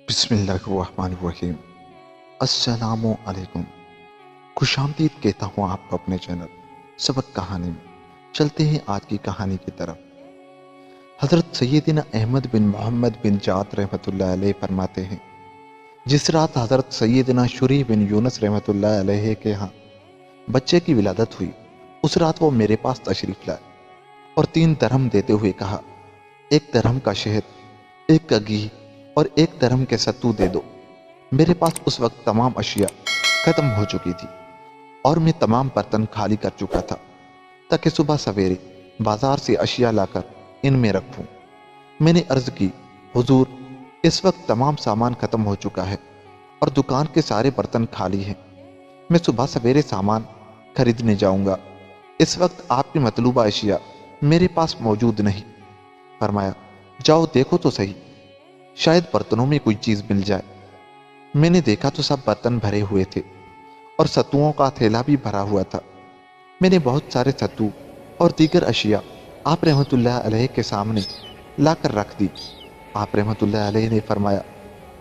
बिस्मिल्लाहिर्रहमानिर्रहीम। अस्सलामु अलैकुम। खुशामदीद कहता हूँ आपको अपने चैनल सबक कहानी में। चलते हैं आज की कहानी की तरफ। हज़रत सैयदना अहमद बिन मोहम्मद बिन जात रहमतुल्लाह अलैह फरमाते हैं, जिस रात हज़रत सैयदना शुरी बिन यूनुस रहमतुल्लाह अलैह के यहाँ बच्चे की विलादत हुई, उस रात वो मेरे पास तशरीफ़ लाए और 3 दरहम देते हुए कहा, 1 दरहम का शहद, 1 का घी और 1 दरहम के सत्तू दे दो। मेरे पास उस वक्त तमाम अशिया खत्म हो चुकी थी और मैं तमाम बर्तन खाली कर चुका था ताकि सुबह सवेरे बाजार से अशिया लाकर इनमें रखूं। मैंने अर्ज की, हुजूर, इस वक्त तमाम सामान खत्म हो चुका है और दुकान के सारे बर्तन खाली हैं। मैं सुबह सवेरे सामान खरीदने जाऊंगा। इस वक्त आपकी मतलूबा अशिया मेरे पास मौजूद नहीं। फरमाया, जाओ देखो तो सही, शायद बर्तनों में कोई चीज मिल जाए। मैंने देखा तो सब बर्तन भरे हुए थे और सत्तुओं का थैला भी भरा हुआ था। मैंने बहुत सारे सत्तू और दीगर अशिया आप रहमतुल्लाह अलैह के सामने लाकर रख दी। आप रहमतुल्लाह अलैह ने फरमाया,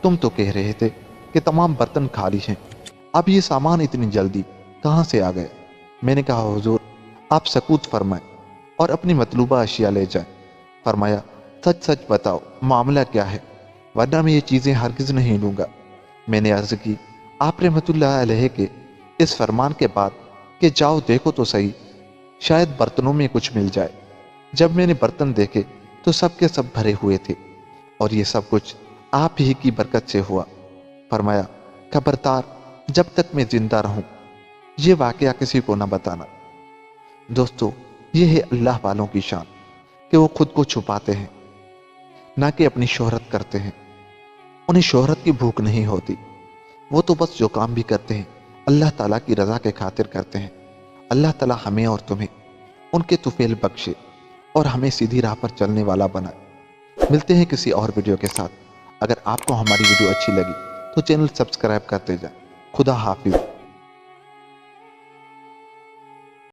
तुम तो कह रहे थे कि तमाम बर्तन खाली हैं, अब ये सामान इतनी जल्दी कहाँ से आ गया? मैंने कहा, हुजूर, आप सकूत फरमाएं और अपनी मतलूबा अशिया ले जाएं। फरमाया, सच सच बताओ मामला क्या है, वरना मैं ये चीज़ें हरगिज़ नहीं लूँगा। मैंने अर्ज़ की, आप रहमतुल्लाह अलैह के इस फरमान के बाद कि जाओ देखो तो सही, शायद बर्तनों में कुछ मिल जाए। जब मैंने बर्तन देखे तो सब के सब भरे हुए थे और ये सब कुछ आप ही की बरकत से हुआ। फरमाया, खबरदार, जब तक मैं जिंदा रहूं ये वाकया किसी को न बताना। दोस्तों, ये है अल्लाह वालों की शान कि वो खुद को छुपाते हैं, ना कि अपनी शोहरत करते हैं। उन्हें शोहरत की भूख नहीं होती, वो तो बस जो काम भी करते हैं अल्लाह ताला की रज़ा के खातिर करते हैं। अल्लाह ताला हमें और तुम्हें उनके तुफेल बख्शे और हमें सीधी राह पर चलने वाला बनाए। मिलते हैं किसी और वीडियो के साथ। अगर आपको हमारी वीडियो अच्छी लगी तो चैनल सब्सक्राइब करते जाएं। खुदा हाफिज।